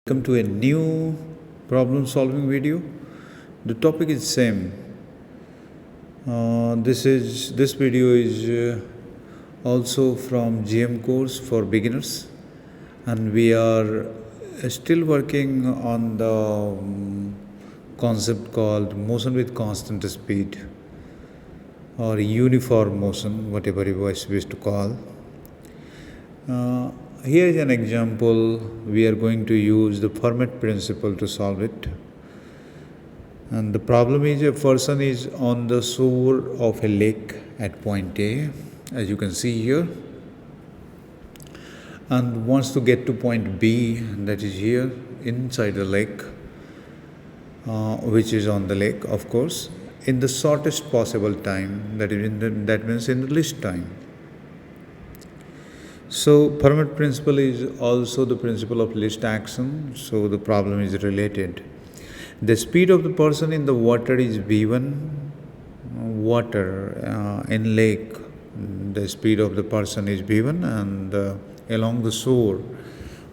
Welcome to a new problem solving video. The topic is same. This video is also from GM course for beginners, and we are still working on the concept called motion with constant speed or uniform motion, whatever you wish to call. Here is an example. We are going to use the Fermat principle to solve it. And the problem is a person is on the shore of a lake at point A, as you can see here, and wants to get to point B, that is here inside the lake, which is on the lake, of course, in the shortest possible time, that means in the least time. So Fermat principle is also the principle of least action, so the problem is related. The speed of the person in the water is v1, water in lake, the speed of the person is v1, and along the shore,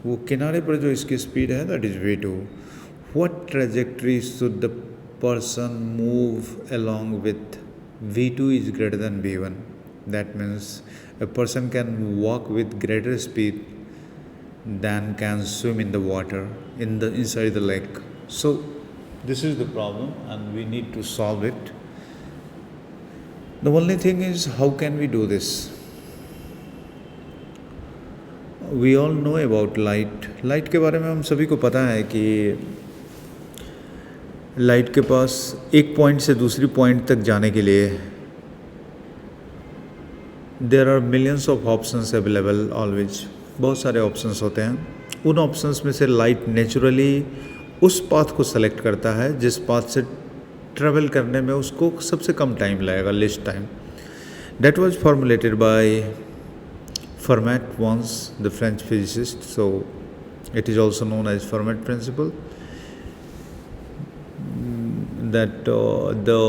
वो किनारे पर जो इसकी speed है, that is v2. What trajectory should the person move along with? v2 is greater than v1. That means a person can walk with greater speed than can swim in the water inside the lake. So this is the problem, and we need to solve it. The only thing is, how can we do this? We all know about light. Light के बारे में हम सभी को पता है कि light के पास एक पॉइंट से दूसरी पॉइंट तक जाने के लिए there are millions of options available always. बहुत सारे ऑप्शंस होते हैं. उन ऑप्शंस में से लाइट नेचुरली उस पाथ को सेलेक्ट करता है जिस पाथ से ट्रेवल करने में उसको सबसे कम टाइम लगेगा, least time. That was formulated by Fermat once, the French physicist. So it is also known as Fermat principle, that the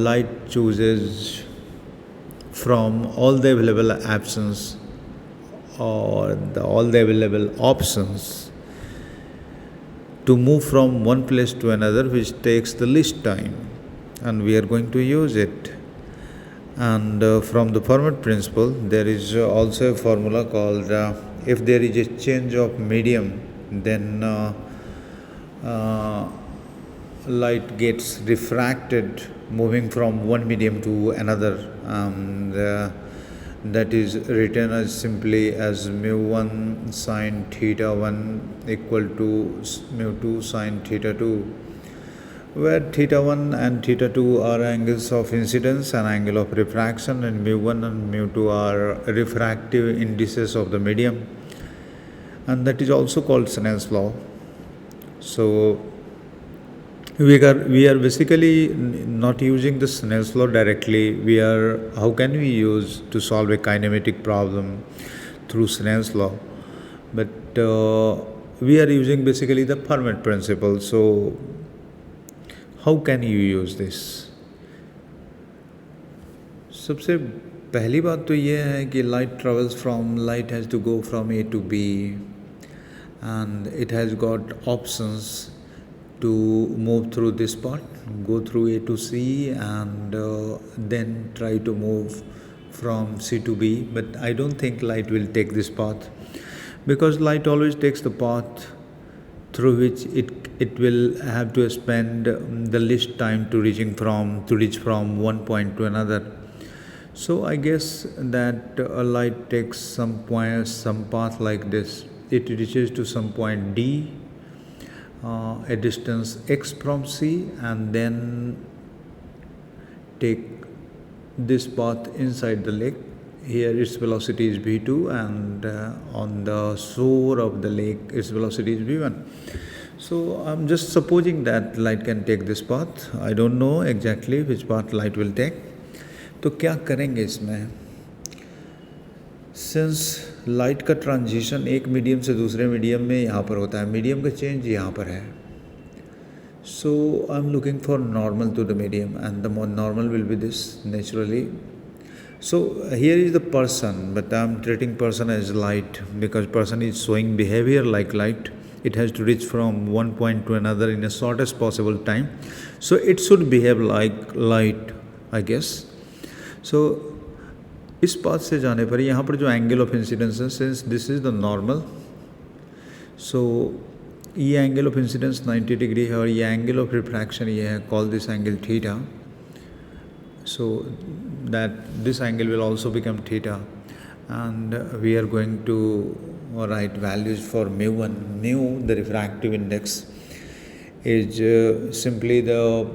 light chooses from all the available options or all the available options to move from one place to another, which takes the least time, and we are going to use it. And from the Fermat principle, there is also a formula called if there is a change of medium, then light gets refracted moving from one medium to another, and that is written as simply as mu1 sine theta 1 equal to mu2 sine theta 2, where theta 1 and theta 2 are angles of incidence and angle of refraction, and mu1 and mu2 are refractive indices of the medium, and that is also called Snell's law. So we are basically not using the Snell's law directly. How can we use to solve a kinematic problem through Snell's law? But we are using basically the Fermat principle. So how can you use this? सबसे पहली बात तो ये है कि light has to go from A to B, and it has got options to move through this part, go through A to C, and then try to move from C to B. But I don't think light will take this path, because light always takes the path through which it will have to spend the least time to reach from one point to another. So I guess that a light takes some path like this. It reaches to some point D, a distance x from C, and then take this path inside the lake. Here its velocity is v2, and on the shore of the lake its velocity is v1. So I'm just supposing that light can take this path. I don't know exactly which path light will take. तो क्या करेंगे इसमें? Since light का transition एक medium से दूसरे medium में यहाँ पर होता है, मीडियम का चेंज यहाँ पर है. So I'm looking for normal to the medium, and the more normal will be this naturally. So here is the person, but I'm treating person as light because person is showing behavior like light. it has to reach from one point to another in the shortest possible time. So it should behave like light, I guess. So इस path से जाने पर यहाँ पर जो angle of incidence है, since this is the normal, so ये angle of incidence 90 degree है और ये एंगल ऑफ रिफ्रैक्शन ये है, call this angle theta. So that this angle will also become theta, and we are going to write values for mu1. Mu, the refractive index, is simply the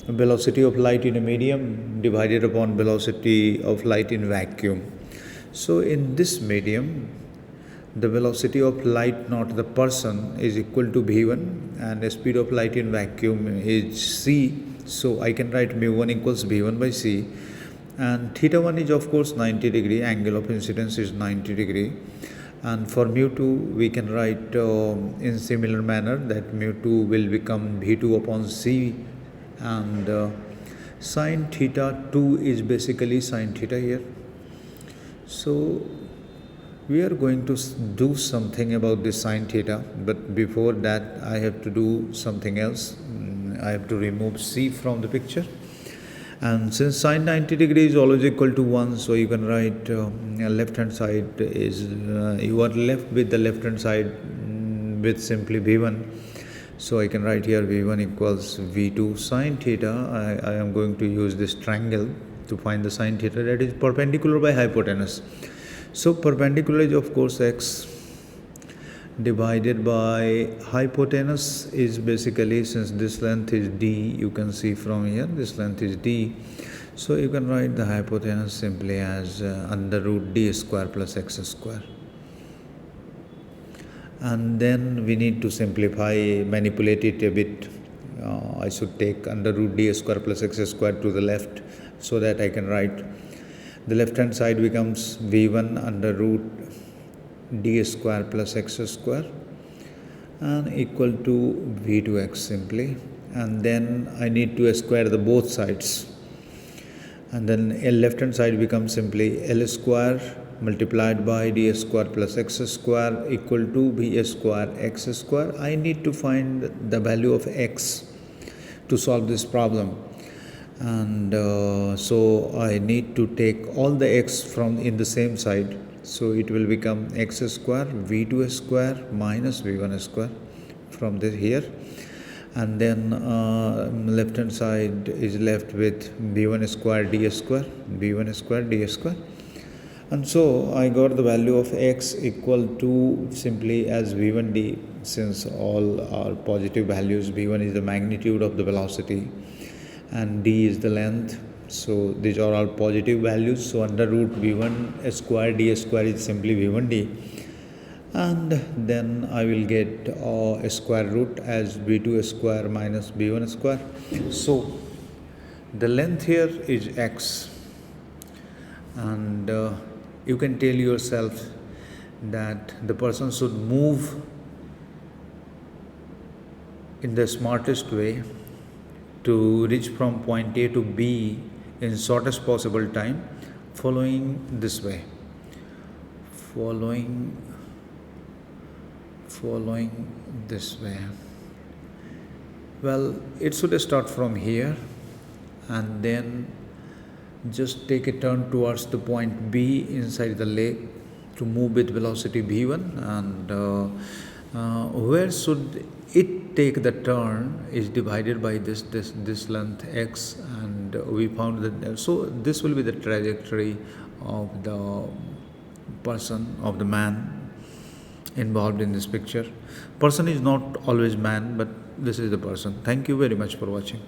velocity of light in a medium divided upon velocity of light in vacuum. So in this medium, the velocity of light, not the person, is equal to v1, and the speed of light in vacuum is c. So I can write mu1 equals v1 by c, and theta 1 is of course 90 degree, angle of incidence is 90 degree, and for mu2 we can write in similar manner that mu2 will become v2 upon c, and sine theta 2 is basically sine theta here. So we are going to do something about this sine theta, but before that I have to do something else. I have to remove c from the picture, and since sine 90 degree is always equal to 1, so you can write left hand side is you are left with the left hand side with simply v1. So I can write here v1 equals v2 sine theta. I am going to use this triangle to find the sine theta, that is perpendicular by hypotenuse. So perpendicular is of course x divided by hypotenuse is basically, since this length is d, you can see from here this length is d, so you can write the hypotenuse simply as under root d square plus x square. And then we need to simplify, manipulate it a bit. I should take under root d square plus x square to the left, so that I can write the left hand side becomes v1 under root d square plus x square and equal to v2x simply, and then I need to square the both sides, and then left hand side becomes simply l square multiplied by d square plus x square equal to v square x square. I need to find the value of x to solve this problem, and so I need to take all the x from in the same side. So it will become x square v2 square minus v1 square from this here, and then left hand side is left with v1 square d square, v1 square d square, and so I got the value of x equal to simply as v1 d, since all are positive values. v1 is the magnitude of the velocity and d is the length. So these are all positive values. So under root v1 square d square is simply v1 d, and then I will get a square root as v2 square minus v1 square. So the length here is x, and you can tell yourself that the person should move in the smartest way to reach from point A to B in shortest possible time, following this way, following this way. Well, it should start from here and then just take a turn towards the point B inside the lake to move with velocity v1, and where should it take the turn is divided by this length x, and we found that. So this will be the trajectory of the person, of the man involved in this picture. Person is not always man, but this is the person. Thank you very much for watching.